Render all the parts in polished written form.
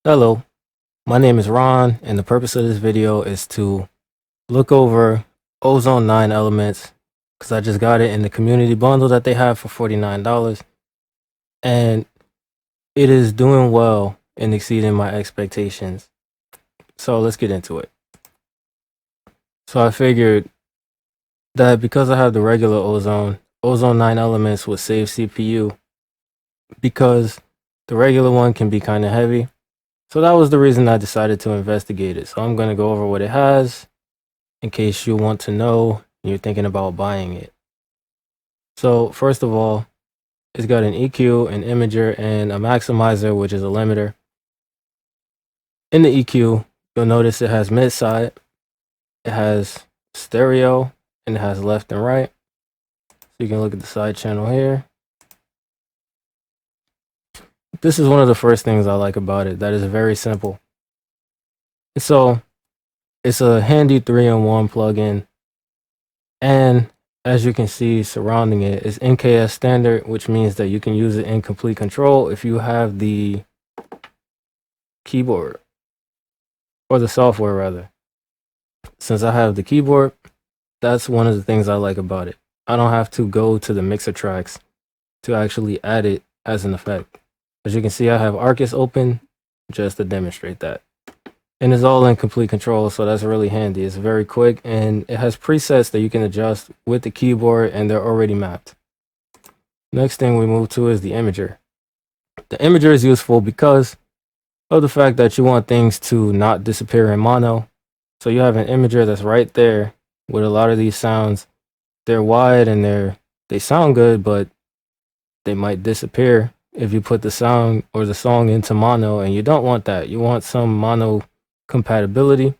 Hello, my name is Ron, and the purpose of this video is to look over Ozone 9 elements because I just got it in the community bundle that they have for $49, and it is doing well and exceeding my expectations. So let's get into it. So I figured that because I have the regular Ozone 9 elements would save CPU because the regular one can be kind of heavy. So that was the reason I decided to investigate it. So I'm going to go over what it has in case you want to know and you're thinking about buying it. So first of all, it's got an EQ, an imager, and a maximizer, which is a limiter. In the EQ, you'll notice it has mid-side, it has stereo, and it has left and right. So you can look at the side channel here. This is one of the first things I like about it, that is very simple. So it's a handy 3-in-1 plugin, and as you can see surrounding it is NKS standard, which means that you can use it in complete control if you have the keyboard, or the software rather. Since I have the keyboard, that's one of the things I like about it. I don't have to go to the mixer tracks to actually add it as an effect. As you can see, I have Arcus open just to demonstrate that. And it's all in complete control, so that's really handy. It's very quick, and it has presets that you can adjust with the keyboard, and they're already mapped. Next thing we move to is the imager. The imager is useful because of the fact that you want things to not disappear in mono. So you have an imager that's right there with a lot of these sounds. They're wide and they sound good, but they might disappear if you put the sound or the song into mono, and you don't want that. You want some mono compatibility.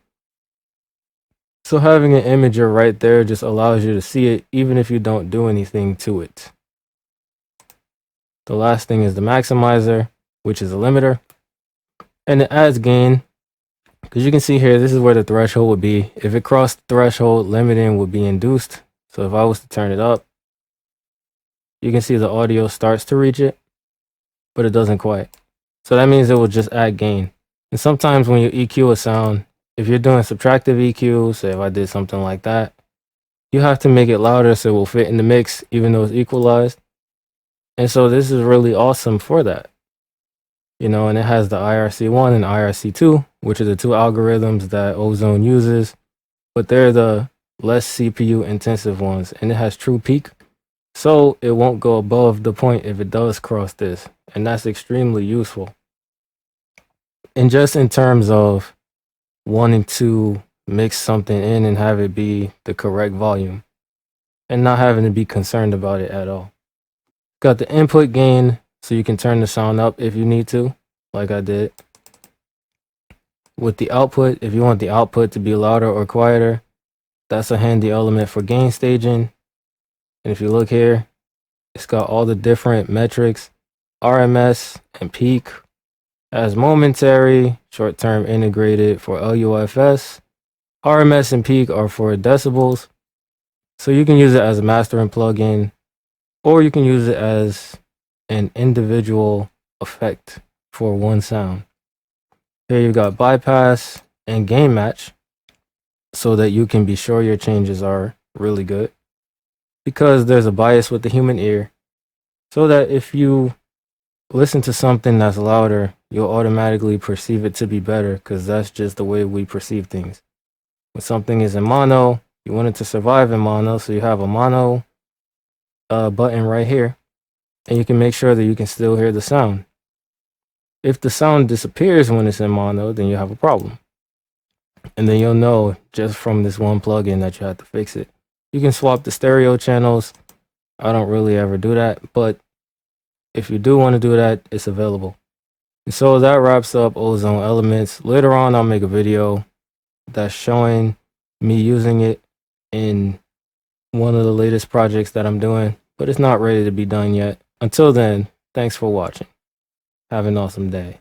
So having an imager right there just allows you to see it even if you don't do anything to it. The last thing is the maximizer, which is a limiter, and it adds gain. Because you can see here, this is where the threshold would be. If it crossed the threshold, limiting would be induced. So if I was to turn it up, you can see the audio starts to reach it, but it doesn't quite. So that means it will just add gain. And sometimes when you EQ a sound, if you're doing subtractive EQ, say if I did something like that, you have to make it louder so it will fit in the mix, even though it's equalized. And so this is really awesome for that. You know, and it has the IRC1 and IRC2, which are the two algorithms that Ozone uses, but they're the less CPU intensive ones, and it has true peak, so it won't go above the point if it does cross this, and that's extremely useful. And just in terms of wanting to mix something in and have it be the correct volume, and not having to be concerned about it at all. Got the input gain, so you can turn the sound up if you need to, like I did. With the output, if you want the output to be louder or quieter, that's a handy element for gain staging. And if you look here, it's got all the different metrics, RMS and peak, as momentary, short-term integrated for LUFS. RMS and peak are for decibels. So you can use it as a mastering plugin, or you can use it as an individual effect for one sound. Here you got bypass and gain match, so that you can be sure your changes are really good, because there's a bias with the human ear, so that if you listen to something that's louder, you'll automatically perceive it to be better, because that's just the way we perceive things. When something is in mono, you want it to survive in mono, so you have a mono button right here, and you can make sure that you can still hear the sound. If the sound disappears when it's in mono, then you have a problem. And then you'll know just from this one plugin that you have to fix it. You can swap the stereo channels. I don't really ever do that, but if you do want to do that, it's available. And so that wraps up Ozone Elements. Later on, I'll make a video that's showing me using it in one of the latest projects that I'm doing, but it's not ready to be done yet. Until then, thanks for watching. Have an awesome day.